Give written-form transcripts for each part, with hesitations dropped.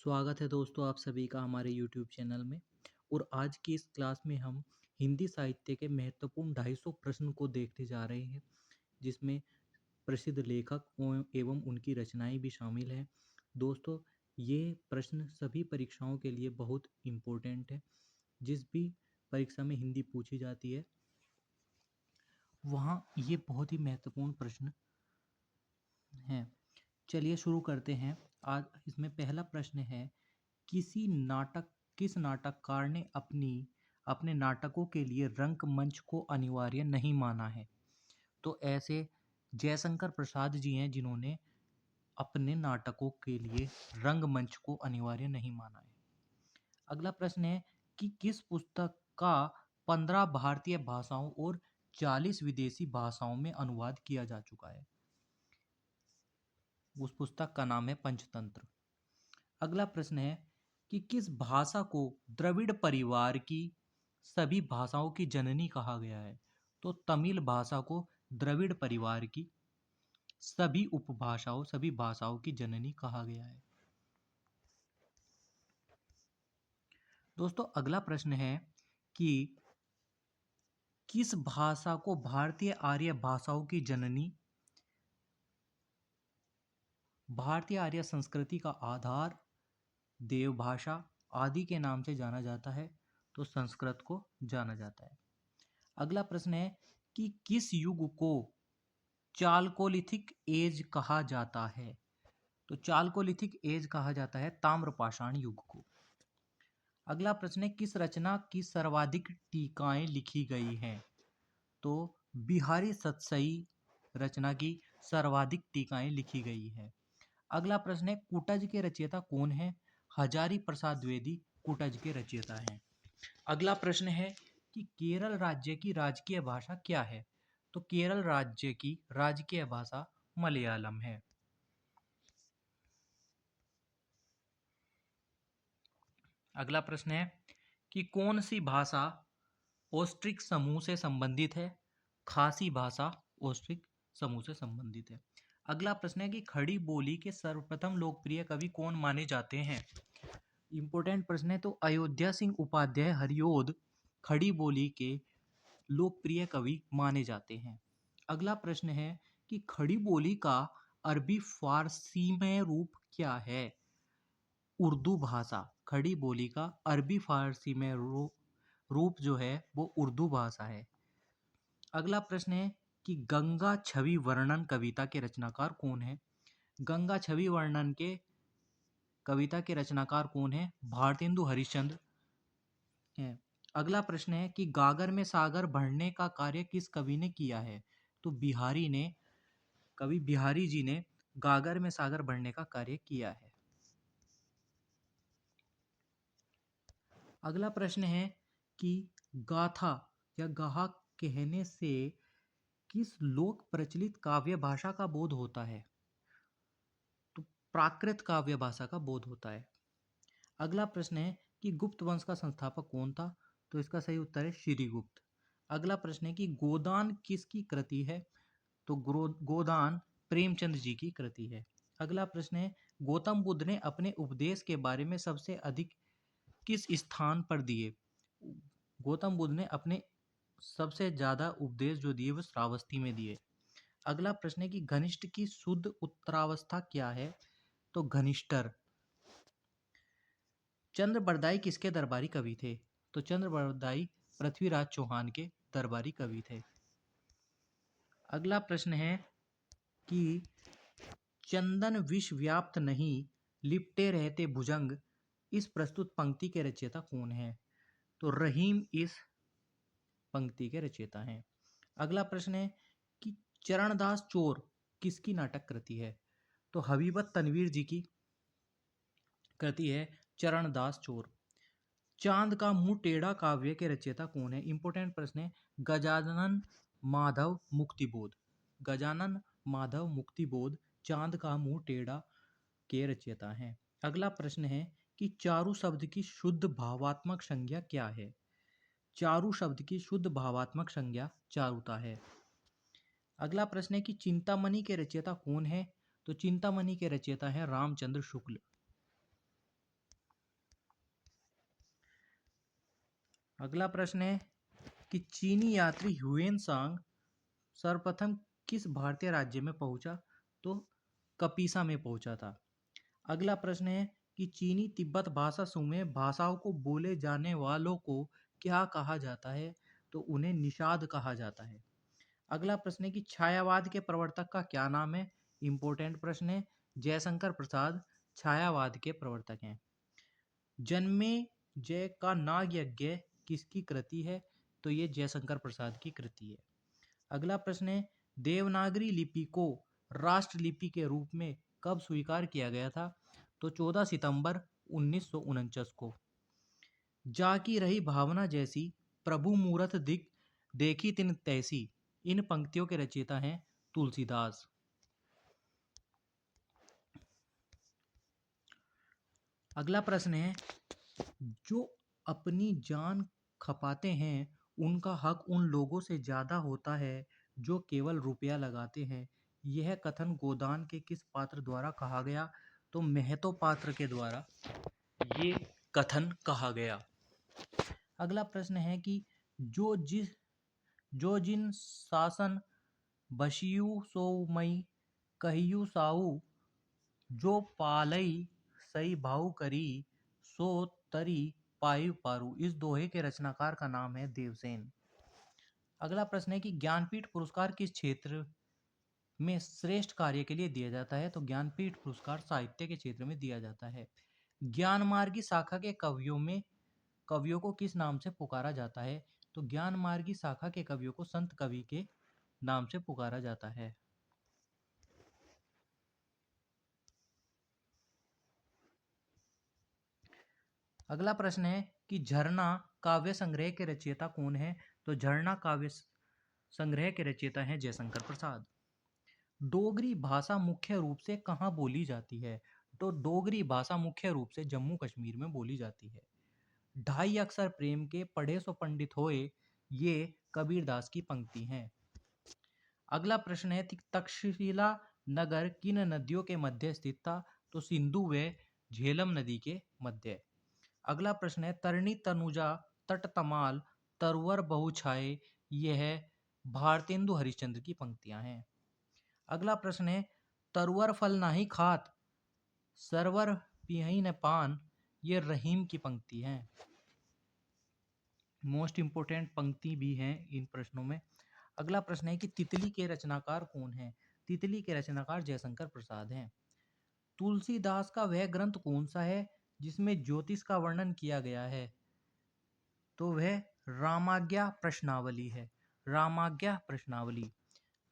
स्वागत है दोस्तों आप सभी का हमारे YouTube चैनल में। और आज की इस क्लास में हम हिंदी साहित्य के महत्वपूर्ण 250 प्रश्न को देखते जा रहे हैं, जिसमें प्रसिद्ध लेखक एवं उनकी रचनाएं भी शामिल हैं। दोस्तों, ये प्रश्न सभी परीक्षाओं के लिए बहुत इम्पोर्टेंट है। जिस भी परीक्षा में हिंदी पूछी जाती है, वहाँ ये बहुत ही महत्वपूर्ण प्रश्न हैं। चलिए शुरू करते हैं। आज इसमें पहला प्रश्न है, किस नाटककार ने अपने नाटकों के लिए रंगमंच को अनिवार्य नहीं माना है? तो ऐसे जयशंकर प्रसाद जी हैं जिन्होंने अपने नाटकों के लिए रंगमंच को अनिवार्य नहीं माना है। अगला प्रश्न है कि किस पुस्तक का 15 भारतीय भाषाओं और 40 विदेशी भाषाओं में अनुवाद किया जा चुका है? उस पुस्तक का नाम है पंचतंत्र। अगला प्रश्न है कि किस भाषा को द्रविड़ परिवार की सभी भाषाओं की जननी कहा गया है? तो तमिल भाषा को द्रविड़ परिवार की सभी भाषाओं की जननी कहा गया है। दोस्तों, अगला प्रश्न है कि किस भाषा को भारतीय आर्य भाषाओं की जननी, भारतीय आर्य संस्कृति का आधार, देवभाषा आदि के नाम से जाना जाता है? तो संस्कृत को जाना जाता है। अगला प्रश्न है कि किस युग को चालकोलिथिक एज कहा जाता है? तो चालकोलिथिक एज कहा जाता है ताम्रपाषाण युग को। अगला प्रश्न है किस रचना की सर्वाधिक टीकाएं लिखी गई हैं? तो बिहारी सतसई रचना की सर्वाधिक टीकाएं लिखी गई है। अगला प्रश्न है कुटज के रचयिता कौन है? हजारी प्रसाद द्विवेदी कुटज के रचयिता हैं। अगला प्रश्न है कि केरल राज्य की राजकीय भाषा क्या है? तो केरल राज्य की राजकीय भाषा मलयालम है। अगला प्रश्न है कि कौन सी भाषा ऑस्ट्रिक समूह से संबंधित है? खासी भाषा ऑस्ट्रिक समूह से संबंधित है। अगला प्रश्न है कि खड़ी बोली के सर्वप्रथम लोकप्रिय कवि कौन माने जाते हैं? इंपॉर्टेंट प्रश्न है। तो अयोध्या सिंह उपाध्याय हरिओद खड़ी बोली के लोकप्रिय कवि माने जाते हैं। अगला प्रश्न है कि खड़ी बोली का अरबी फारसी में रूप क्या है? उर्दू भाषा। खड़ी बोली का अरबी फारसी में रूप जो है वो उर्दू भाषा है। अगला प्रश्न है कि गंगा छवि वर्णन कविता के रचनाकार कौन है? गंगा छवि वर्णन के कविता के रचनाकार कौन है? भारतेंदु हरिश्चंद्र है। अगला प्रश्न है कि गागर में सागर भरने का कार्य किस कवि ने किया है? तो कवि बिहारी जी ने गागर में सागर भरने का कार्य किया है। अगला प्रश्न है कि गाथा या गाहा कहने से किस लोक प्रचलित काव्य भाषा का बोध होता है? तो प्राकृत काव्य भाषा का बोध होता है। अगला प्रश्न है कि गुप्त वंश का संस्थापक कौन था? तो इसका सही उत्तर है श्रीगुप्त। अगला प्रश्न है कि गोदान किसकी कृति है? तो गोदान प्रेमचंद जी की कृति है। अगला प्रश्न है गौतम बुद्ध ने अपने उपदेश के बारे में सबसे अधिक किस स्थान पर दिए? गौतम बुद्ध ने अपने सबसे ज्यादा उपदेश जो दिए वो श्रावस्ती में दिए। अगला प्रश्न है कि घनिष्ठ की शुद्ध उत्तरावस्था क्या है? तो घनिष्ठर। चंद्र बरदाई किसके दरबारी कवि थे? तो चंद्र बरदाई पृथ्वीराज चौहान के दरबारी कवि थे। अगला प्रश्न है कि चंदन विष व्याप्त नहीं लिपटे रहते भुजंग इस प्रस्तुत पंक्ति के रचयिता कौन है? तो रहीम इस पंक्ति के रचयिता हैं। अगला प्रश्न है कि चरणदास चोर किसकी नाटक कृति है? तो हबीबत तनवीर जी की कृति है चरणदास चोर। चांद का मुंह टेढ़ा काव्य के रचयिता कौन है? इंपोर्टेंट प्रश्न है। गजानन माधव मुक्तिबोध। गजानन माधव मुक्तिबोध चांद का मुंह टेढ़ा के रचयिता हैं। अगला प्रश्न है कि चारु शब्द की शुद्ध भावात्मक संज्ञा क्या है? चारु शब्द की शुद्ध भावात्मक संज्ञा चारुता है। अगला प्रश्न है कि चिंतामणि के रचयिता कौन है? तो चिंतामणि के रचयिता है रामचंद्र शुक्ल। अगला प्रश्न है कि चीनी यात्री ह्यूएन सांग सर्वप्रथम किस भारतीय राज्य में पहुंचा? तो कपीसा में पहुंचा था। अगला प्रश्न है कि चीनी तिब्बत भाषा समूह भाषाओं को बोले जाने वालों को क्या कहा जाता है? तो उन्हें निषाद कहा जाता है। अगला प्रश्न है कि छायावाद के प्रवर्तक का क्या नाम है? इंपॉर्टेंट प्रश्न है। जयशंकर प्रसाद छायावाद के प्रवर्तक हैं। जन्मे जय का नाग यज्ञ किसकी कृति है? तो ये जयशंकर प्रसाद की कृति है। अगला प्रश्न है देवनागरी लिपि को राष्ट्रलिपि के रूप में कब स्वीकार किया गया था? तो 14 सितंबर 1949 को। जाकी रही भावना जैसी प्रभु मूरत दिख देखी तिन तैसी, इन पंक्तियों के रचयिता हैं तुलसीदास। अगला प्रश्न है जो अपनी जान खपाते हैं उनका हक उन लोगों से ज्यादा होता है जो केवल रुपया लगाते हैं। यह कथन गोदान के किस पात्र द्वारा कहा गया? तो महतो पात्र के द्वारा ये कथन कहा गया। अगला प्रश्न है कि जो जिन शासन बशियु सो मई कहियु साऊ, जो पालई सई भाऊ करी सो तरी पायु पारू। इस दोहे के रचनाकार का नाम है देवसेन। अगला प्रश्न है कि ज्ञानपीठ पुरस्कार किस क्षेत्र में श्रेष्ठ कार्य के लिए दिया जाता है? तो ज्ञानपीठ पुरस्कार साहित्य के क्षेत्र में दिया जाता है। ज्ञान मार्गी शाखा के कवियों को किस नाम से पुकारा जाता है? तो ज्ञान मार्गी शाखा के कवियों को संत कवि के नाम से पुकारा जाता है। अगला प्रश्न है कि झरना काव्य संग्रह के रचयिता कौन है? तो झरना काव्य संग्रह के रचयिता हैं जयशंकर प्रसाद। डोगरी भाषा मुख्य रूप से कहाँ बोली जाती है? तो डोगरी भाषा मुख्य रूप से जम्मू कश्मीर में बोली जाती है। ढाई अक्षर प्रेम के पढ़े सो पंडित होए, ये कबीरदास की पंक्ति हैं। अगला प्रश्न है तक्षशिला नगर किन नदियों के मध्य स्थित था? तो सिंधु व झेलम नदी के मध्य। अगला प्रश्न है तरणी तनुजा तट तमाल तरवर बहु छाए, यह भारतेंदु हरिश्चंद्र की पंक्तियां हैं। अगला प्रश्न है तरवर फल नाही खात सरवर पियही न पान, ये रहीम की पंक्ति है। मोस्ट इंपोर्टेंट पंक्ति भी है इन प्रश्नों में। अगला प्रश्न है कि तितली के रचनाकार कौन है? तितली के रचनाकार जयशंकर प्रसाद हैं। तुलसीदास का वह ग्रंथ कौन सा है जिसमें ज्योतिष का वर्णन किया गया है? तो वह रामाज्ञा प्रश्नावली है। रामाज्ञा प्रश्नावली।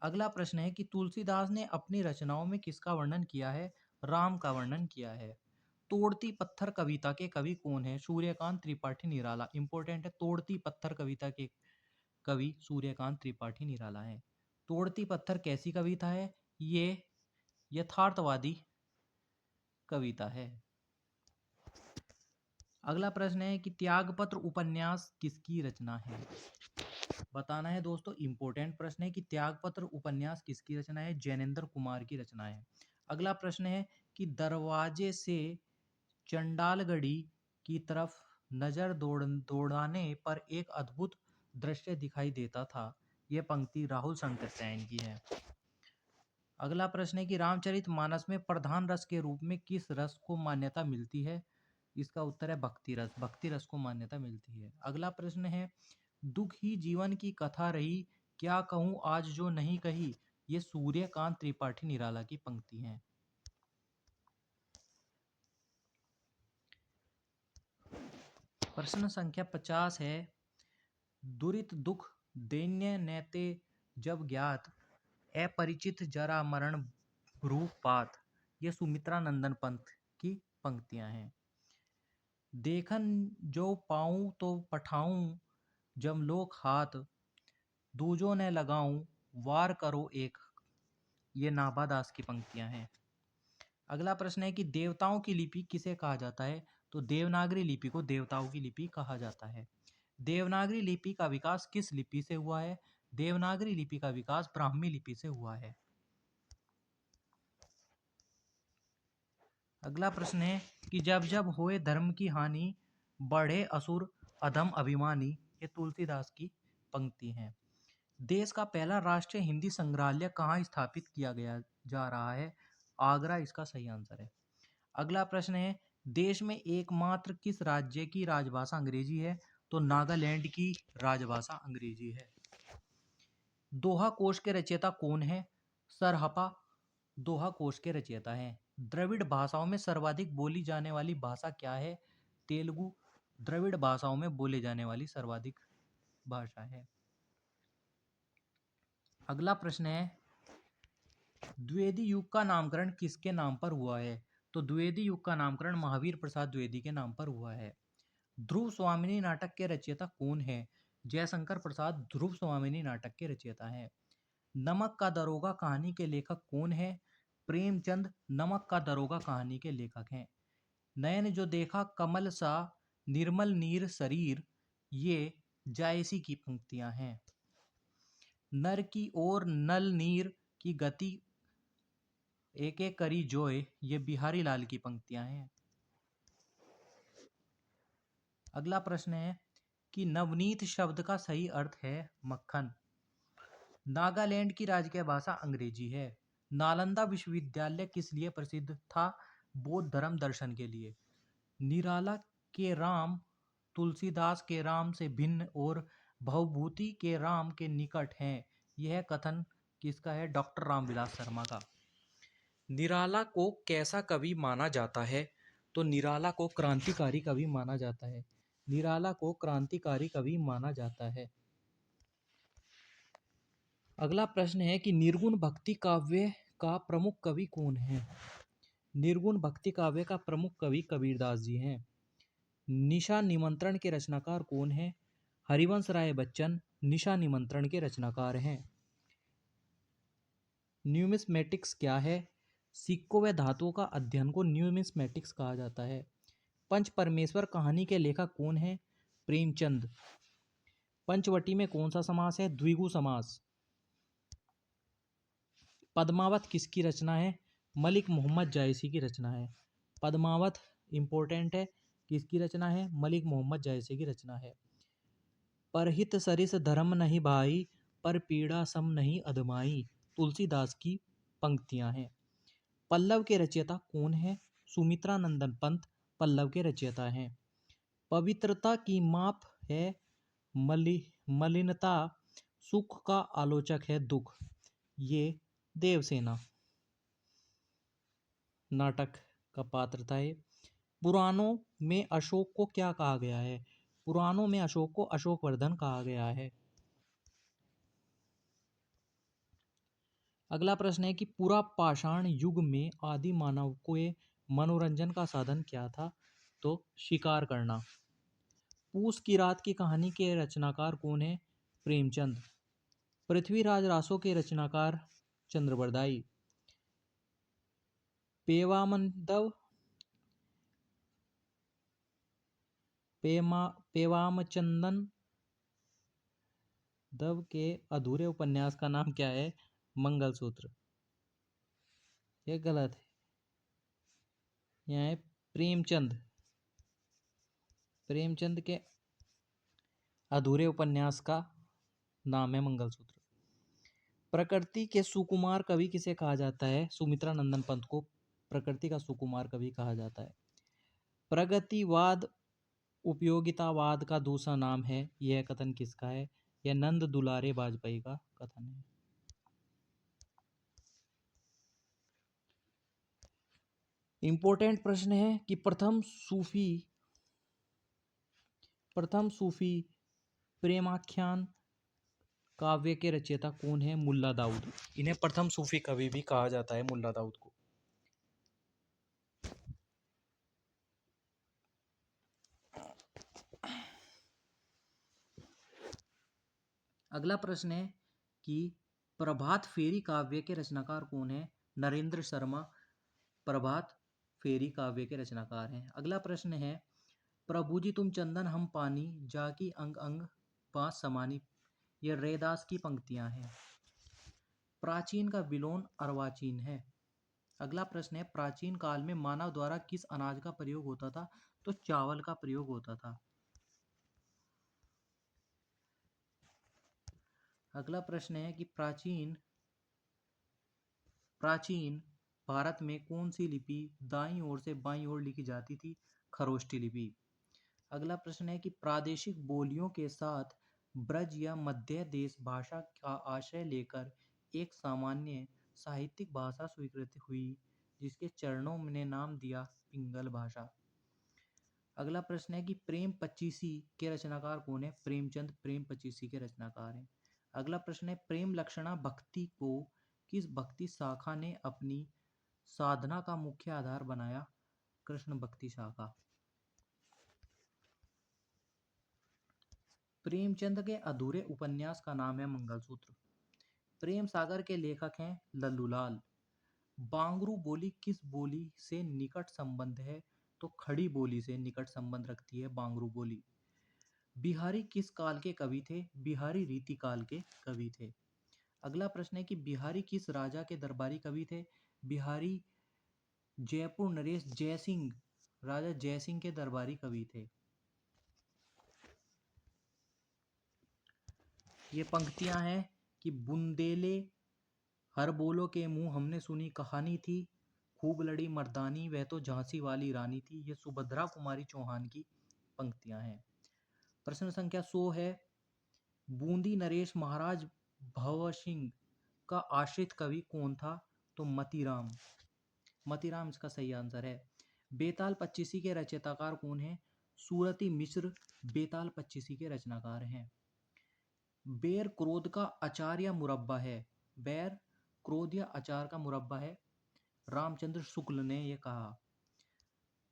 अगला प्रश्न है कि तुलसीदास ने अपनी रचनाओं में किसका वर्णन किया है? राम का वर्णन किया है। तोड़ती पत्थर कविता के कवि कौन है? सूर्यकांत त्रिपाठी निराला। इंपॉर्टेंट है, तोड़ती पत्थर कविता के कवि सूर्यकांत त्रिपाठी निराला है। तोड़ती पत्थर कैसी कविता है? ये यथार्थवादी कविता है। अगला प्रश्न है कि त्यागपत्र उपन्यास किसकी रचना है? बताना है दोस्तों, इंपॉर्टेंट प्रश्न है कि त्यागपत्र उपन्यास किसकी रचना है? जैनेन्द्र कुमार की रचना है। अगला प्रश्न है कि दरवाजे से चंडालगढ़ी की तरफ नजर दौड़ाने पर एक अद्भुत दृश्य दिखाई देता था, यह पंक्ति राहुल शंकर सैन की है। अगला प्रश्न है कि रामचरितमानस में प्रधान रस के रूप में किस रस को मान्यता मिलती है? इसका उत्तर है भक्ति रस। भक्ति रस को मान्यता मिलती है। अगला प्रश्न है दुख ही जीवन की कथा रही, क्या कहूँ आज जो नहीं कही, ये सूर्यकांत त्रिपाठी निराला की पंक्ति है। प्रश्न संख्या 50 है दुरित दुख दैन्य नैते जब ज्ञात, अपरिचित जरा मरण रूप पात, ये सुमित्रा नंदन पंत की पंक्तियां हैं। देखन जो पाऊं तो पठाऊं जमलोक हाथ, दूजों ने लगाऊं वार करो एक, ये नाभादास की पंक्तियां हैं। अगला प्रश्न है कि देवताओं की लिपि किसे कहा जाता है? तो देवनागरी लिपि को देवताओं की लिपि कहा जाता है। देवनागरी लिपि का विकास किस लिपि से हुआ है? देवनागरी लिपि का विकास ब्राह्मी लिपि से हुआ है। अगला प्रश्न है कि जब जब होए धर्म की हानि, बढ़े असुर अधम अभिमानी, ये तुलसीदास की पंक्ति हैं। देश का पहला राष्ट्रीय हिंदी संग्रहालय कहाँ स्थापित किया गया जा रहा है? आगरा इसका सही आंसर है। अगला प्रश्न है, देश में एकमात्र किस राज्य की राजभाषा अंग्रेजी है? तो नागालैंड की राजभाषा अंग्रेजी है। दोहा कोश के रचयिता कौन है? सर हपा दोहा कोश के रचयिता हैं। द्रविड़ भाषाओं में सर्वाधिक बोली जाने वाली भाषा क्या है? तेलुगु द्रविड़ भाषाओं में बोले जाने वाली सर्वाधिक भाषा है। अगला प्रश्न है, द्विवेदी युग का नामकरण किसके नाम पर हुआ है? तो द्विवेदी युग का नामकरण महावीर प्रसाद द्विवेदी के नाम पर हुआ है। ध्रुव स्वामिनी नाटक के रचयिता कौन है? जयशंकर प्रसाद ध्रुव स्वामिनी नाटक के रचयिता हैं। नमक का दरोगा कहानी के लेखक कौन है? प्रेमचंद नमक का दरोगा कहानी के लेखक हैं। नयन जो देखा कमल सा निर्मल नीर शरीर, ये जायसी की पंक्तियां हैं। नर की ओर नल नीर की गति एक एक करी जोय, ये बिहारी लाल की पंक्तियां हैं। अगला प्रश्न है कि नवनीत शब्द का सही अर्थ है मक्खन। नागालैंड की राजकीय भाषा अंग्रेजी है। नालंदा विश्वविद्यालय किस लिए प्रसिद्ध था? बौद्ध धर्म दर्शन के लिए। निराला के राम तुलसीदास के राम से भिन्न और भवभूति के राम के निकट हैं, यह कथन किसका है? डॉक्टर रामविलास शर्मा का। निराला को कैसा कवि माना जाता है? तो निराला को क्रांतिकारी कवि माना जाता है। निराला को क्रांतिकारी कवि माना जाता है। अगला प्रश्न है कि निर्गुण भक्ति काव्य का प्रमुख कवि कौन है? निर्गुण भक्ति काव्य का प्रमुख कवि कबीरदास जी हैं। निशा निमंत्रण के रचनाकार कौन है? हरिवंश राय बच्चन निशा निमंत्रण के रचनाकार हैं। न्यूमिस्मेटिक्स क्या है? सिक्कों व धातुओं का अध्ययन को न्यूमिस्मेटिक्स कहा जाता है। पंच परमेश्वर कहानी के लेखक कौन है? प्रेमचंद। पंचवटी में कौन सा समास है? द्विगु समास। पद्मावत किसकी रचना है? मलिक मोहम्मद जायसी की रचना है। पद्मावत इंपॉर्टेंट है, किसकी रचना है? मलिक मोहम्मद जायसी की रचना है। परहित सरिस धर्म नहीं भाई, पर पीड़ा सम नहीं अदमाई, तुलसीदास की पंक्तियां हैं। पल्लव के रचयिता कौन है? सुमित्रा नंदन पंत पल्लव के रचयिता हैं। पवित्रता की माप है मलिनता, सुख का आलोचक है दुख, ये देवसेना नाटक का पात्र था। ये पुराणों में अशोक को क्या कहा गया है? पुराणों में अशोक को अशोकवर्धन कहा गया है। अगला प्रश्न है कि पूरा पाषाण युग में आदि मानव को मनोरंजन का साधन क्या था? तो शिकार करना। पूस की रात की कहानी के रचनाकार कौन है? प्रेमचंद। पृथ्वीराज रासो के रचनाकार चंद्रबरदाई। पेवामंदव पेवामचंदन दव के अधूरे उपन्यास का नाम क्या है? मंगलसूत्र। ये गलत है, यहाँ है प्रेमचंद। प्रेमचंद के अधूरे उपन्यास का नाम है मंगलसूत्र। प्रकृति के सुकुमार कवि किसे कहा जाता है? सुमित्रा नंदन पंत को प्रकृति का सुकुमार कवि कहा जाता है। प्रगतिवाद उपयोगितावाद का दूसरा नाम है, यह कथन किसका है? यह नंद दुलारे वाजपेयी का कथन है। इंपॉर्टेंट प्रश्न है कि प्रथम सूफी प्रेमाख्यान काव्य के रचयिता कौन है? मुल्ला दाऊद। इन्हें प्रथम सूफी कवि भी कहा जाता है, मुल्ला दाऊद को। अगला प्रश्न है कि प्रभात फेरी काव्य के रचनाकार कौन है? नरेंद्र शर्मा प्रभात फेरी काव्य के रचनाकार हैं। अगला प्रश्न है, प्रभु जी तुम चंदन हम पानी, जाकी अंग अंग बांस समानी, यह रैदास की पंक्तियां हैं। प्राचीन का विलोन अर्वाचीन है। अगला प्रश्न है, प्राचीन काल में मानव द्वारा किस अनाज का प्रयोग होता था? तो चावल का प्रयोग होता था। अगला प्रश्न है कि प्राचीन प्राचीन भारत में कौन सी लिपि दाईं ओर से बाईं ओर लिखी जाती थी? खरोष्ठी लिपि। अगला प्रश्न है कि प्रादेशिक बोलियों के साथ ब्रज या मध्य देश भाषा का आश्रय लेकर एक सामान्य साहित्यिक भाषा स्वीकृत हुई जिसके चरणों ने नाम दिया पिंगल भाषा। अगला प्रश्न है कि प्रेम पच्चीसी के रचनाकार कौन है? प्रेमचंद प्रेम पच्चीसी के रचनाकार हैं। अगला प्रश्न है प्रेम लक्षणा भक्ति को किस भक्ति शाखा ने अपनी साधना का मुख्य आधार बनाया? कृष्ण भक्ति शाखा। प्रेमचंद के अधूरे उपन्यास का नाम है मंगलसूत्र। प्रेम सागर के लेखक हैं लल्लूलाल। बांगरू बोली किस बोली से निकट संबंध है? तो खड़ी बोली से निकट संबंध रखती है बांगरू बोली। बिहारी किस काल के कवि थे? बिहारी रीति काल के कवि थे। अगला प्रश्न है कि बिहारी किस राजा के दरबारी कवि थे? बिहारी जयपुर नरेश जयसिंह राजा जयसिंह के दरबारी कवि थे। ये पंक्तियां हैं कि बुंदेले हर बोलो के मुंह हमने सुनी कहानी थी, खूब लड़ी मर्दानी वह तो झांसी वाली रानी थी। ये सुभद्रा कुमारी चौहान की पंक्तियां हैं। प्रश्न संख्या 100 है बूंदी नरेश महाराज भव सिंह का आश्रित कवि कौन था? तो मतीराम। मतीराम इसका सही आंसर है। बेताल पच्चीसी के रचयिताकार कौन है? सूरती मिश्र बेताल पच्चीसी के रचनाकार हैं। बेर क्रोध का अचार या मुरब्बा है? बेर क्रोध या अचार का मुरब्बा है। रामचंद्र शुक्ल ने यह कहा।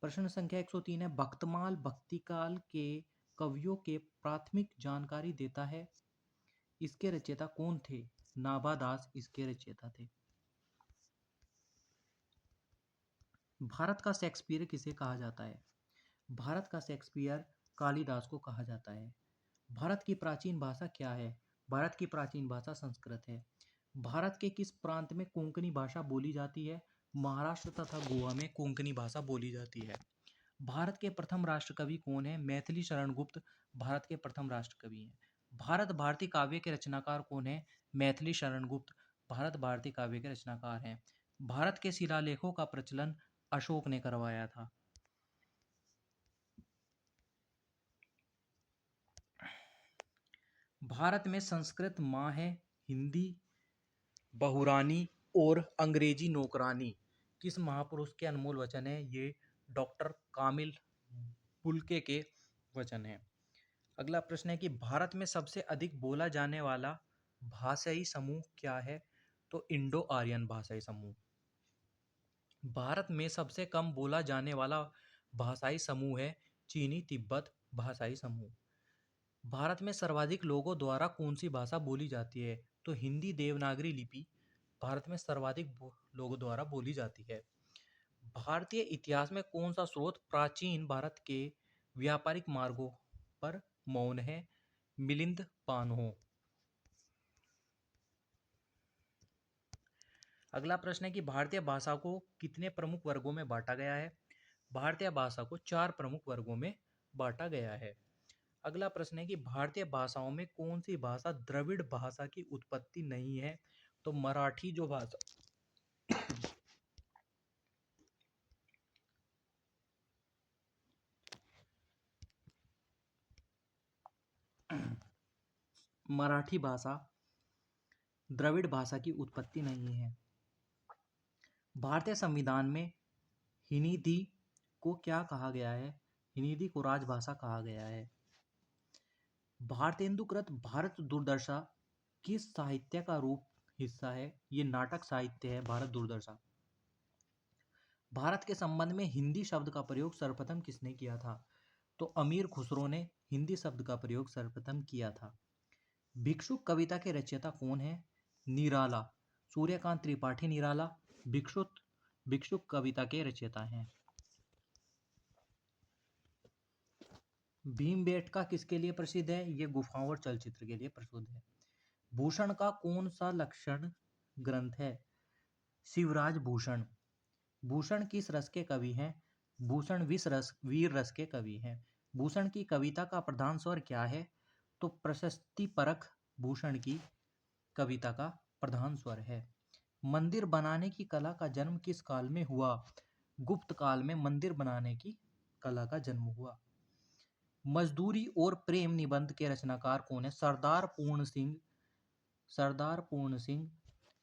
प्रश्न संख्या 103 है भक्तमाल भक्तिकाल के कवियों के प्राथमिक जानकारी देता है। इसके रचयिता कौन थे? नाभादास इसके रचयिता थे। भारत का शेक्सपियर किसे कहा जाता है? भारत का शेक्सपियर कालिदास को कहा जाता है। भारत की प्राचीन भाषा क्या है? भारत की प्राचीन भाषा संस्कृत है। भारत के किस प्रांत में कोंकणी भाषा बोली जाती है? महाराष्ट्र तथा गोवा में कोंकणी भाषा बोली जाती है। भारत के प्रथम राष्ट्रकवि कौन है? मैथिली शरण गुप्त भारत के प्रथम राष्ट्रकवि हैं। भारत भारती काव्य के रचनाकार कौन है? मैथिली शरण गुप्त भारत भारती काव्य के रचनाकार हैं। भारत के शिलालेखों का प्रचलन अशोक ने करवाया था। भारत में संस्कृत माँ है, हिंदी बहुरानी और अंग्रेजी नौकरानी किस महापुरुष के अनमोल वचन है? ये डॉक्टर कामिल बुल्के के वचन है। अगला प्रश्न है कि भारत में सबसे अधिक बोला जाने वाला भाषाई समूह क्या है? तो इंडो आर्यन भाषाई समूह। भारत में सबसे कम बोला जाने वाला भाषाई समूह है चीनी तिब्बत भाषाई समूह। भारत में सर्वाधिक लोगों द्वारा कौन सी भाषा बोली जाती है? तो हिंदी देवनागरी लिपि भारत में सर्वाधिक लोगों द्वारा बोली जाती है। भारतीय इतिहास में कौन सा स्रोत प्राचीन भारत के व्यापारिक मार्गों पर मौन है? मिलिंद पान्हो। अगला प्रश्न है कि भारतीय भाषा को कितने प्रमुख वर्गों में बांटा गया है? भारतीय भाषा को 4 प्रमुख वर्गों में बांटा गया है। अगला प्रश्न है कि भारतीय भाषाओं में कौन सी भाषा द्रविड़ भाषा की उत्पत्ति नहीं है? तो मराठी जो भाषा मराठी भाषा द्रविड़ भाषा की उत्पत्ति नहीं है। भारतीय संविधान में हिंदी को क्या कहा गया है? हिंदी को राजभाषा कहा गया है। भारतेंदुकृत भारत दुर्दशा किस साहित्य का रूप हिस्सा है? ये नाटक साहित्य है भारत दुर्दशा। भारत के संबंध में हिंदी शब्द का प्रयोग सर्वप्रथम किसने किया था? तो अमीर खुसरो ने हिंदी शब्द का प्रयोग सर्वप्रथम किया था। भिक्षुक कविता के रचयिता कौन है? निराला सूर्यकांत त्रिपाठी निराला भिक्षुक कविता के रचयिता हैं। भीमबेटका किसके लिए प्रसिद्ध है? ये गुफाओं और चलचित्र के लिए प्रसिद्ध है। भूषण का कौन सा लक्षण ग्रंथ है? शिवराज भूषण। भूषण किस रस के कवि हैं? भूषण वीर रस के कवि हैं। भूषण की कविता का प्रधान स्वर क्या है? तो प्रशस्ति परख भूषण की कविता का प्रधान स्वर है। मंदिर बनाने की कला का जन्म किस काल में हुआ? गुप्त काल में मंदिर बनाने की कला का जन्म हुआ। मजदूरी और प्रेम निबंध के रचनाकार कौन है? सरदार पूर्ण सिंह। सरदार पूर्ण सिंह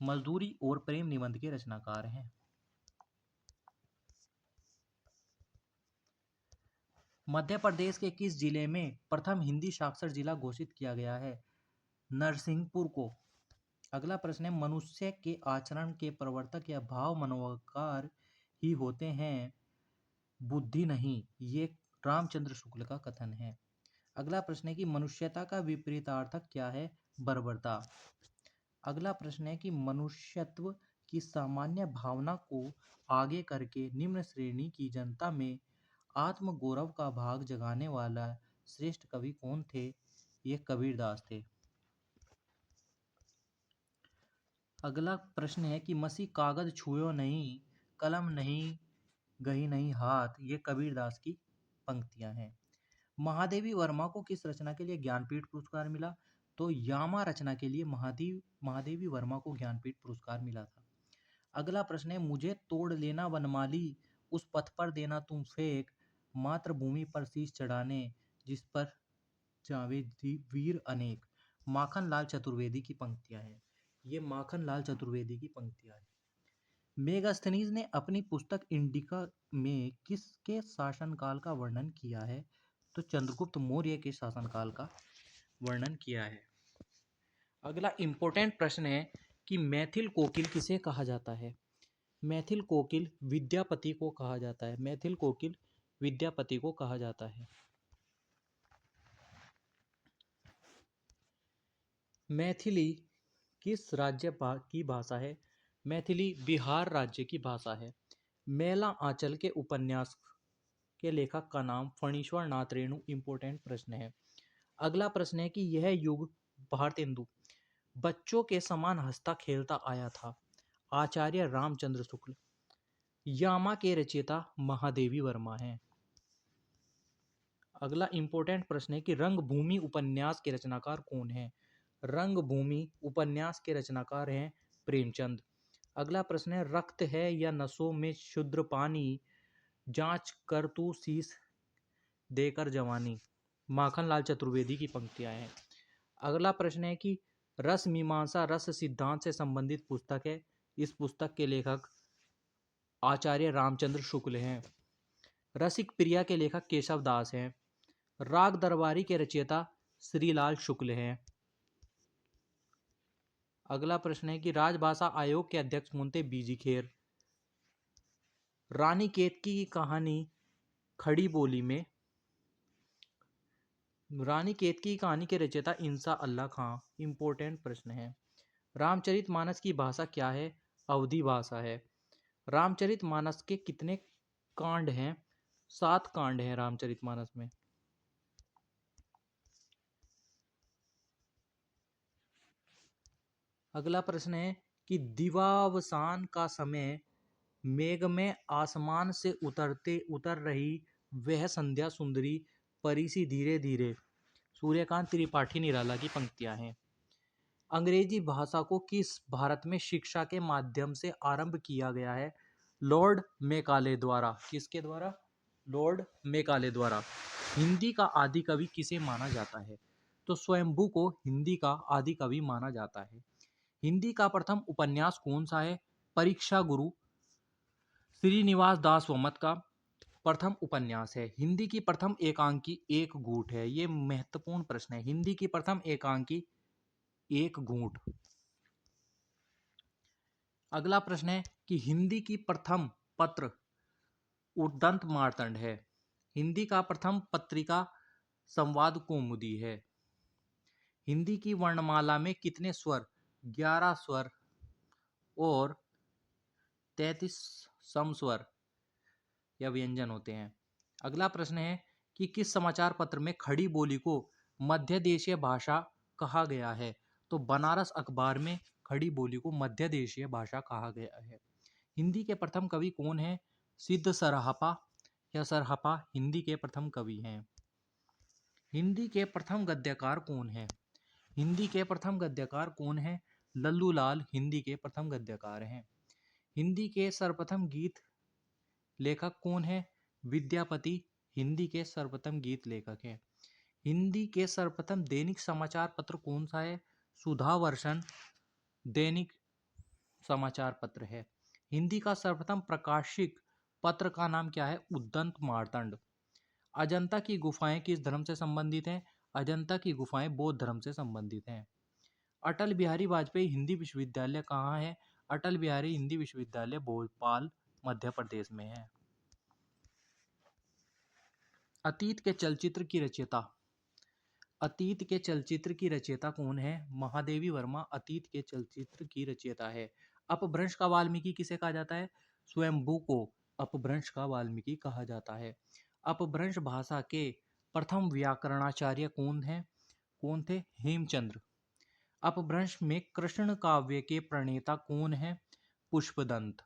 मजदूरी और प्रेम निबंध के रचनाकार हैं। मध्य प्रदेश के किस जिले में प्रथम हिंदी साक्षर जिला घोषित किया गया है? नरसिंहपुर को। अगला प्रश्न है, मनुष्य के आचरण के प्रवर्तक या भाव मनोकार ही होते हैं, बुद्धि नहीं। ये रामचंद्र शुक्ल का कथन है। अगला प्रश्न है कि मनुष्यता का विपरीतार्थक क्या है? बर्बरता। अगला प्रश्न है कि मनुष्यत्व की सामान्य भावना को आगे करके निम्न श्रेणी की जनता में आत्मगौरव का भाग जगाने वाला श्रेष्ठ कवि कौन थे? ये कबीरदास थे। अगला प्रश्न है कि मसी कागज छुयो नहीं, कलम नहीं गही नहीं हाथ। ये कबीरदास की पंक्तियां हैं। महादेवी वर्मा को किस रचना के लिए ज्ञानपीठ पुरस्कार मिला? तो यामा रचना के लिए महादेवी वर्मा को ज्ञानपीठ पुरस्कार मिला था। अगला प्रश्न है, मुझे तोड़ लेना वनमाली, उस पथ पर देना तुम फेंक, मातृभूमि पर शीश चढ़ाने, जिस पर जावे वीर अनेक। माखन लाल चतुर्वेदी की पंक्तियां हैं। ये माखन लाल चतुर्वेदी की पंक्तियां हैं। मेगास्थनीज ने अपनी पुस्तक इंडिका में किसके शासनकाल का वर्णन किया है? तो चंद्रगुप्त मौर्य के शासनकाल का वर्णन किया है। अगला इंपॉर्टेंट प्रश्न है कि मैथिल कोकिल किसे कहा जाता है? मैथिल कोकिल विद्यापति को कहा जाता है। मैथिल कोकिल विद्यापति को कहा जाता है। मैथिली किस राज्य की भाषा है? मैथिली बिहार राज्य की भाषा है। मेला आंचल के उपन्यास के लेखक का नाम फणीश्वर नाथ रेणु। इंपॉर्टेंट प्रश्न है। अगला प्रश्न है कि यह युग भारतेंदु बच्चों के समान हंसता खेलता आया था। आचार्य रामचंद्र शुक्ल। यामा के रचयिता महादेवी वर्मा हैं। अगला इंपॉर्टेंट प्रश्न है कि रंगभूमि उपन्यास के रचनाकार कौन हैं? रंगभूमि उपन्यास के रचनाकार हैं प्रेमचंद। अगला प्रश्न है, रक्त है या नसों में शुद्र पानी, जांच कर तू शीश देकर जवानी। माखन लाल चतुर्वेदी की पंक्तियां हैं। अगला प्रश्न है कि रस मीमांसा रस सिद्धांत से संबंधित पुस्तक है। इस पुस्तक के लेखक आचार्य रामचंद्र शुक्ल हैं। रसिक प्रिया के लेखक केशव दास हैं। राग दरबारी के रचयिता श्रीलाल शुक्ल हैं। अगला प्रश्न है कि राजभाषा आयोग के अध्यक्ष कौन थे? बीजी खेर। रानी केतकी की कहानी खड़ी बोली में रानी केतकी की कहानी के रचयिता इंसा अल्लाह खां। इंपॉर्टेंट प्रश्न है। रामचरितमानस की भाषा क्या है? अवधी भाषा है। रामचरितमानस के कितने कांड हैं? 7 कांड हैं रामचरितमानस में। अगला प्रश्न है कि दिवावसान का समय, मेघ में आसमान से उतर रही वह संध्या सुंदरी, परिसी धीरे धीरे। सूर्यकांत त्रिपाठी निराला की पंक्तियां हैं। अंग्रेजी भाषा को किस भारत में शिक्षा के माध्यम से आरंभ किया गया है? लॉर्ड मेकाले द्वारा। किसके द्वारा? लॉर्ड मेकाले द्वारा। हिंदी का आदि कवि किसे माना जाता है? तो स्वयंभू को हिंदी का आदि कवि माना जाता है। हिंदी का प्रथम उपन्यास कौन सा है? परीक्षा गुरु श्रीनिवास दास वमत का प्रथम उपन्यास है। हिंदी की प्रथम एकांकी एक घूंट है। ये महत्वपूर्ण प्रश्न है। हिंदी की प्रथम एकांकी एक घूंट। अगला प्रश्न है कि हिंदी की प्रथम पत्र उद्दंत मार्तंड है। हिंदी का प्रथम पत्रिका संवाद कौमुदी है। हिंदी की वर्णमाला में कितने स्वर? 11 स्वर और 33 समस्वर या व्यंजन होते हैं। अगला प्रश्न है कि किस समाचार पत्र में खड़ी बोली को मध्य देशीय भाषा कहा गया है? तो बनारस अखबार में खड़ी बोली को मध्य देशीय भाषा कहा गया है। हिंदी के प्रथम कवि कौन है? सिद्ध सरहपा या सरहपा हिंदी के प्रथम कवि हैं। हिंदी के प्रथम गद्यकार कौन है? हिंदी के प्रथम गद्यकार कौन है? लल्लू लाल हिंदी के प्रथम गद्यकार हैं। हिंदी के सर्वप्रथम गीत लेखक कौन है? विद्यापति हिंदी के सर्वप्रथम गीत लेखक हैं। हिंदी के सर्वप्रथम दैनिक समाचार पत्र कौन सा है? सुधा वर्षन दैनिक समाचार पत्र है। हिंदी का सर्वप्रथम प्रकाशित पत्र का नाम क्या है? उद्दंत मार्तंड। अजंता की गुफाएं किस धर्म से संबंधित हैं? अजंता की गुफाएं बौद्ध धर्म से संबंधित हैं। अटल बिहारी वाजपेयी हिंदी विश्वविद्यालय कहाँ है? अटल बिहारी हिंदी विश्वविद्यालय भोपाल मध्य प्रदेश में है। अतीत के चलचित्र की रचयिता अतीत के चलचित्र की रचयिता कौन है? महादेवी वर्मा अतीत के चलचित्र की रचयिता है। अपभ्रंश का वाल्मीकि किसे कहा जाता है? स्वयंभू को अपभ्रंश का वाल्मीकि कहा जाता है। अपभ्रंश भाषा के प्रथम व्याकरणाचार्य कौन थे? हेमचंद्र। अपभ्रंश में कृष्ण काव्य के प्रणेता कौन है? पुष्पदंत।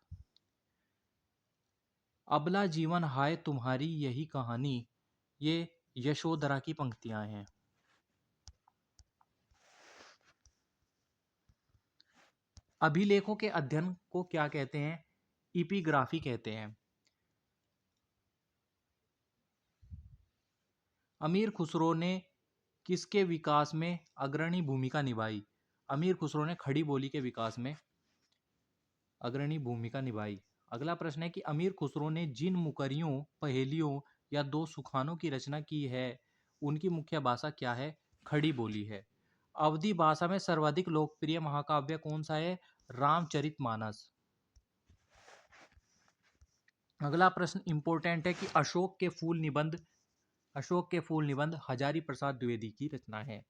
अबला जीवन हाय तुम्हारी यही कहानी, ये यशोधरा की पंक्तियां हैं। अभिलेखों के अध्ययन को क्या कहते हैं? इपिग्राफी कहते हैं। अमीर खुसरो ने किसके विकास में अग्रणी भूमिका निभाई? अमीर खुसरो ने खड़ी बोली के विकास में अग्रणी भूमिका निभाई। अगला प्रश्न है कि अमीर खुसरो ने जिन मुकरियों, पहेलियों या दो सुखानों की रचना की है, उनकी मुख्य भाषा क्या है? खड़ी बोली है। अवधी भाषा में सर्वाधिक लोकप्रिय महाकाव्य कौन सा है? रामचरितमानस। अगला प्रश्न इंपॉर्टेंट है कि अशोक के फूल निबंध हजारी प्रसाद द्विवेदी की रचना है।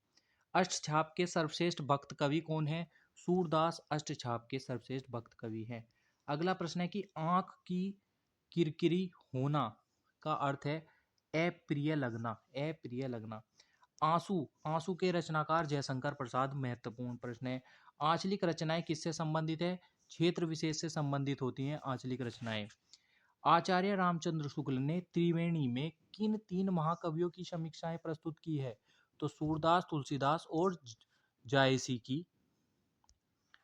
अष्टछाप के सर्वश्रेष्ठ भक्त कवि कौन है? सूरदास अष्टछाप के सर्वश्रेष्ठ भक्त कवि हैं। अगला प्रश्न है कि आंख की किरकिरी होना का अर्थ है अप्रिय लगना। अप्रिय लगना। आंसू आंसू के रचनाकार जयशंकर प्रसाद। महत्वपूर्ण प्रश्न है। आंचलिक रचनाएं किससे संबंधित है? क्षेत्र विशेष से संबंधित होती हैं आंचलिक रचनाएं। आचार्य रामचंद्र शुक्ल ने त्रिवेणी में किन तीन महाकवियों की समीक्षाएं प्रस्तुत की है? तो सूरदास, तुलसीदास और जायसी की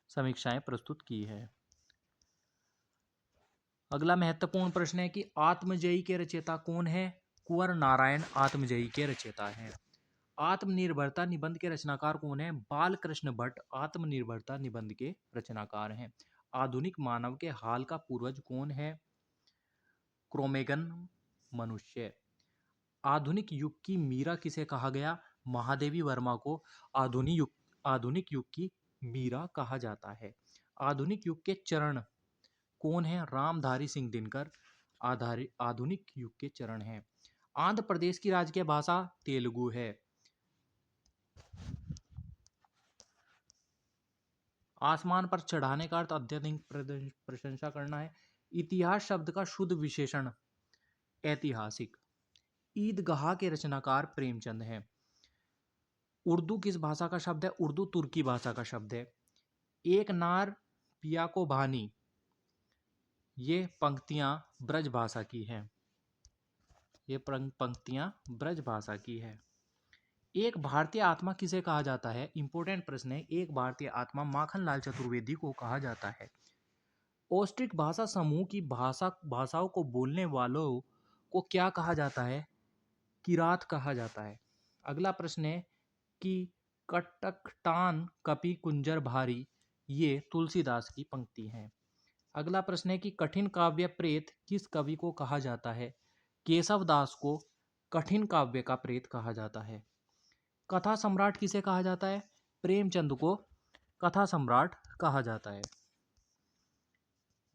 समीक्षाएं प्रस्तुत की है। अगला महत्वपूर्ण प्रश्न है कि आत्मजयी के रचयिता कौन है? कुंवर नारायण आत्मजयी के रचयिता हैं। आत्मनिर्भरता निबंध के रचनाकार कौन है? बालकृष्ण भट्ट आत्मनिर्भरता निबंध के रचनाकार हैं। आधुनिक मानव के हाल का पूर्वज कौन है? क्रोमेगन मनुष्य। आधुनिक युग की मीरा किसे कहा गया? महादेवी वर्मा को आधुनिक युग की मीरा कहा जाता है। आधुनिक युग के चरण कौन है? रामधारी सिंह दिनकर आधुनिक युग के चरण हैं। आंध्र प्रदेश की राजकीय भाषा तेलुगु है। आसमान पर चढ़ाने का अर्थ अत्यधिक प्रशंसा करना है। इतिहास शब्द का शुद्ध विशेषण ऐतिहासिक। ईदगाह के रचनाकार प्रेमचंद हैं। उर्दू किस भाषा का शब्द है? उर्दू तुर्की भाषा का शब्द है। एक नार पिया को भानी, ये पंक्तियां ब्रज भाषा की हैं। ये पंक्तियां ब्रज भाषा की है। एक भारतीय आत्मा किसे कहा जाता है? इंपॉर्टेंट प्रश्न है। एक भारतीय आत्मा माखनलाल चतुर्वेदी को कहा जाता है। ऑस्ट्रिक भाषा समूह की भाषाओं को बोलने वालों को क्या कहा जाता है? किरात कहा जाता है। अगला प्रश्न है कि कटकटान कपि कुंजर भारी, ये तुलसीदास की पंक्ति है। अगला प्रश्न है कि कठिन काव्य प्रेत किस कवि को कहा जाता है? केशव दास को कठिन काव्य का प्रेत कहा जाता है। कथा सम्राट किसे कहा जाता है? प्रेमचंद को कथा सम्राट कहा जाता है।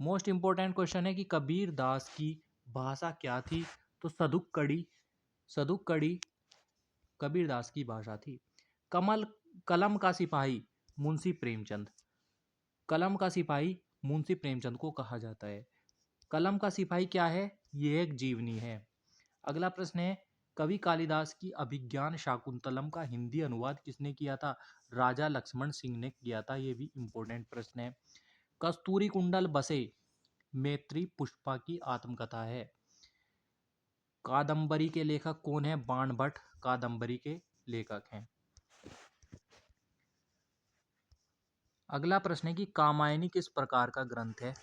मोस्ट इंपोर्टेंट क्वेश्चन है कि कबीर दास की भाषा क्या थी? तो सदुक्कड़ी कबीर दास की भाषा थी। कलम का सिपाही मुंशी प्रेमचंद। कलम का सिपाही मुंशी प्रेमचंद को कहा जाता है। कलम का सिपाही क्या है? ये एक जीवनी है। अगला प्रश्न है कवि कालिदास की अभिज्ञान शाकुंतलम का हिंदी अनुवाद किसने किया था? राजा लक्ष्मण सिंह ने किया था। ये भी इंपॉर्टेंट प्रश्न है। कस्तूरी कुंडल बसे मैत्री पुष्पा की आत्मकथा है। कादंबरी के लेखक कौन है? बाणभट्ट कादंबरी के लेखक हैं। अगला प्रश्न है कि कामायनी किस प्रकार का ग्रंथ है।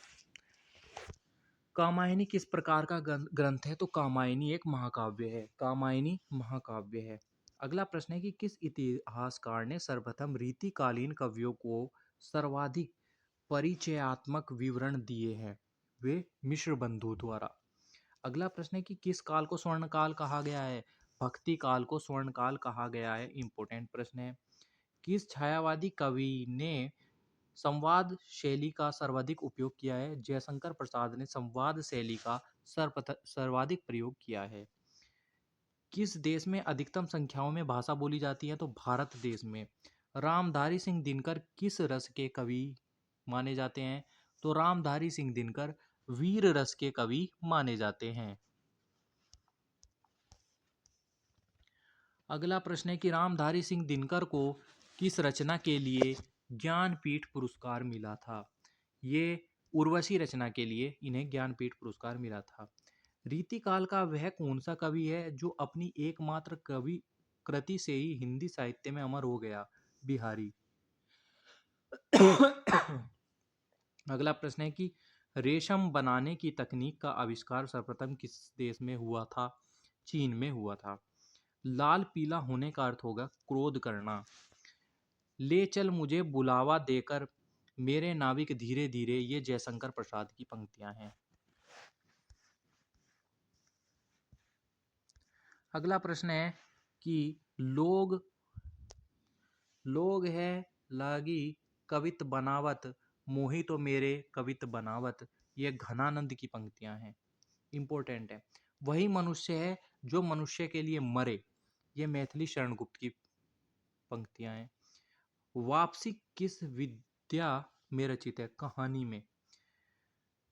कामायनी किस प्रकार का ग्रंथ है, तो कामायनी एक महाकाव्य है। कामायनी महाकाव्य है। अगला प्रश्न है कि किस इतिहासकार ने सर्वप्रथम रीतिकालीन कवियों को सर्वाधिक परिचयात्मक विवरण दिए हैं। वे मिश्र बंधु द्वारा। अगला प्रश्न है कि किस काल को स्वर्ण काल कहा गया है। भक्ति काल को स्वर्ण काल कहा गया है। इंपॉर्टेंट प्रश्न है। किस छायावादी कवि ने संवाद शैली का सर्वाधिक उपयोग किया है। जयशंकर प्रसाद ने संवाद शैली का सर्वाधिक प्रयोग किया है। किस देश में अधिकतम संख्याओं में भाषा बोली जाती है, तो भारत देश में। रामधारी सिंह दिनकर किस रस के कवि माने जाते हैं, तो रामधारी सिंह दिनकर वीर रस के कवि माने जाते हैं। अगला प्रश्न है कि रामधारी सिंह दिनकर को किस रचना के लिए ज्ञानपीठ पुरस्कार मिला था। ये उर्वशी रचना के लिए इन्हें ज्ञानपीठ पुरस्कार मिला था। रीतिकाल का वह कौन सा कवि है जो अपनी एकमात्र कवि कृति से ही हिंदी साहित्य में अमर हो गया। बिहारी। अगला प्रश्न है कि रेशम बनाने की तकनीक का आविष्कार सर्वप्रथम किस देश में हुआ था। चीन में हुआ था। लाल पीला होने का अर्थ होगा क्रोध करना। ले चल मुझे बुलावा देकर मेरे नाविक धीरे धीरे, ये जयशंकर प्रसाद की पंक्तियां हैं। अगला प्रश्न है कि लोग लोग है लागी कवित बनावत, मोही तो मेरे कवित बनावत, ये घनानंद की पंक्तियां हैं। इंपॉर्टेंट है। वही मनुष्य है जो मनुष्य के लिए मरे, ये मैथिली शरण गुप्त की पंक्तियां हैं। वापसी किस विद्या में रचित है। कहानी में।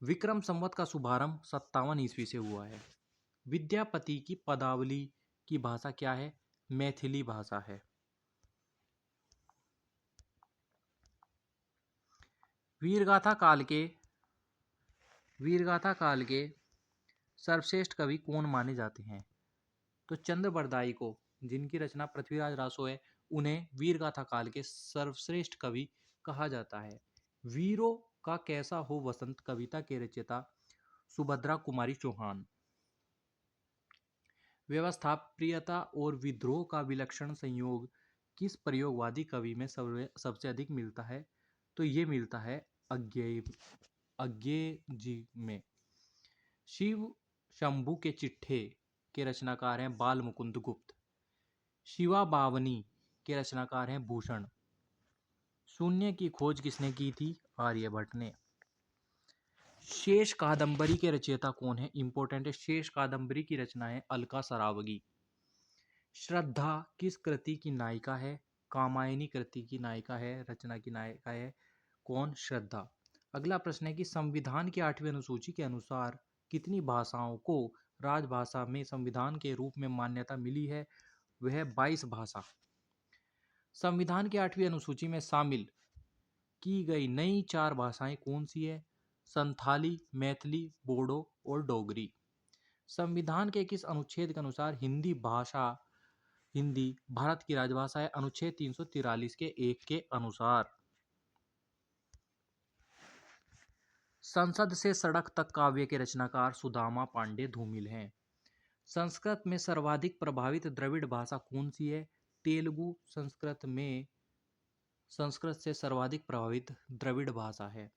विक्रम संवत का शुभारंभ 57 ईस्वी से हुआ है। विद्यापति की पदावली की भाषा क्या है। मैथिली भाषा है। वीरगाथा काल के सर्वश्रेष्ठ कवि कौन माने जाते हैं, तो चंद्रबरदाई को, जिनकी रचना पृथ्वीराज रासो है, उन्हें वीरगाथा काल के सर्वश्रेष्ठ कवि कहा जाता है। वीरों का कैसा हो वसंत कविता के रचयिता सुभद्रा कुमारी चौहान। व्यवस्था प्रियता और विद्रोह का विलक्षण संयोग किस प्रयोगवादी कवि में सबसे अधिक मिलता है, तो ये मिलता है अज्ञेय जी में। शिव शंभु के चिट्ठे के रचनाकार हैं बाल मुकुंद गुप्त। शिवा बावनी के रचनाकार हैं भूषण। शून्य की खोज किसने की थी। आर्यभट्ट ने। शेष कादंबरी के रचयिता कौन है। इंपॉर्टेंट है। शेष कादंबरी की रचना है अलका सरावगी। श्रद्धा किस कृति की नायिका है। कामायनी कृति की नायिका है। रचना की नायिका है कौन। श्रद्धा। अगला प्रश्न है कि संविधान की 8वीं अनुसूची के अनुसार कितनी भाषाओं को राजभाषा में संविधान के रूप में मान्यता मिली है। वह 22 भाषा। संविधान की 8वीं अनुसूची में शामिल की गई नई 4 भाषाएं कौन सी है। संथाली, मैथिली, बोडो और डोगरी। संविधान के किस अनुच्छेद के अनुसार हिंदी भारत की राजभाषा है। अनुच्छेद 343 के 1 के अनुसार। संसद से सड़क तक काव्य के रचनाकार सुदामा पांडे धूमिल हैं। संस्कृत में सर्वाधिक प्रभावित द्रविड़ भाषा कौन सी है। तेलुगु। संस्कृत से सर्वाधिक प्रभावित द्रविड़ भाषा है।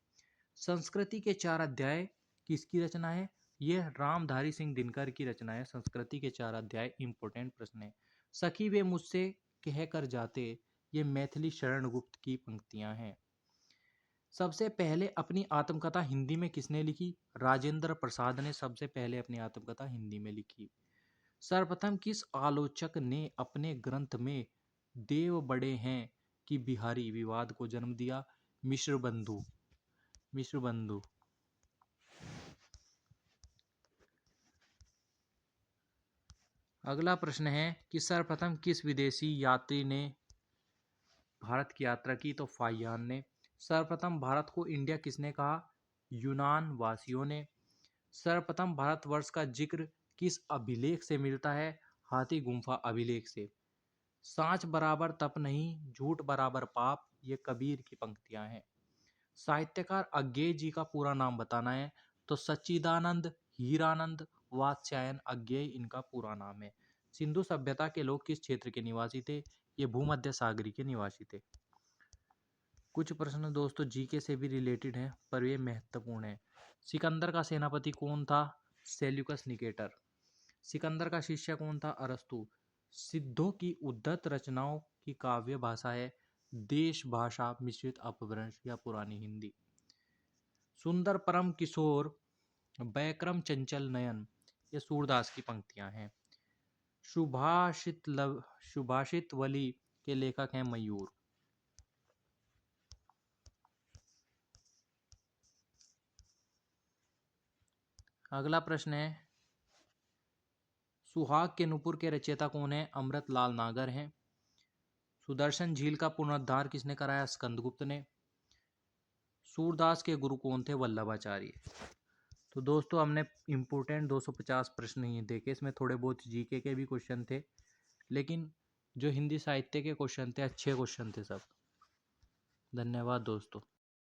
संस्कृति के 4 अध्याय किसकी रचना है। यह रामधारी सिंह दिनकर की रचना है। संस्कृति के 4 अध्याय। इंपोर्टेंट प्रश्न है। सखी वे मुझसे कह कर जाते, ये मैथिली शरण गुप्त की पंक्तियां हैं। सबसे पहले अपनी आत्मकथा हिंदी में किसने लिखी। राजेंद्र प्रसाद ने सबसे पहले अपनी आत्मकथा हिंदी में लिखी। सर्वप्रथम किस आलोचक ने अपने ग्रंथ में देव बड़े हैं कि बिहारी विवाद को जन्म दिया। मिश्र बंधु। अगला प्रश्न है कि सर्वप्रथम किस विदेशी यात्री ने भारत की यात्रा की, तो फाहियान ने। सर्वप्रथम भारत को इंडिया किसने कहा। यूनान वासियों ने। सर्वप्रथम भारतवर्ष का जिक्र किस अभिलेख से मिलता है। हाथी गुम्फा अभिलेख से। सांच बराबर तप नहीं, झूठ बराबर पाप, ये कबीर की पंक्तियां हैं। साहित्यकार अज्ञेय जी का पूरा नाम बताना है तो सच्चिदानंद हीरानंद वात्स्यायन अज्ञेय इनका पूरा नाम है। सिंधु सभ्यता के लोग किस क्षेत्र के निवासी थे? ये भूमध्य सागरी के निवासी थे। कुछ प्रश्न दोस्तों जीके से भी रिलेटेड हैं पर ये महत्वपूर्ण है। सिकंदर का सेनापति कौन था? Seleucus Nicator. सिकंदर का शिष्य कौन था? अरस्तु। सिद्धों की उद्धत रचनाओं की काव्य भाषा है देश भाषा मिश्रित अपभ्रंश या पुरानी हिंदी। सुंदर परम किशोर बैक्रम चंचल नयन ये सूरदास की पंक्तियां हैं। सुभाषित वली के लेखक हैं मयूर। अगला प्रश्न है सुहाग के नुपुर के रचयिता कौन है? अमृतलाल नागर हैं। सुदर्शन झील का पुनरुद्धार किसने कराया? स्कंदगुप्त ने। सूरदास के गुरु कौन थे? वल्लभाचार्य। तो दोस्तों हमने इम्पोर्टेंट 250 प्रश्न ही देखे, इसमें थोड़े बहुत जीके के भी क्वेश्चन थे, लेकिन जो हिंदी साहित्य के क्वेश्चन थे अच्छे क्वेश्चन थे सब। धन्यवाद दोस्तों।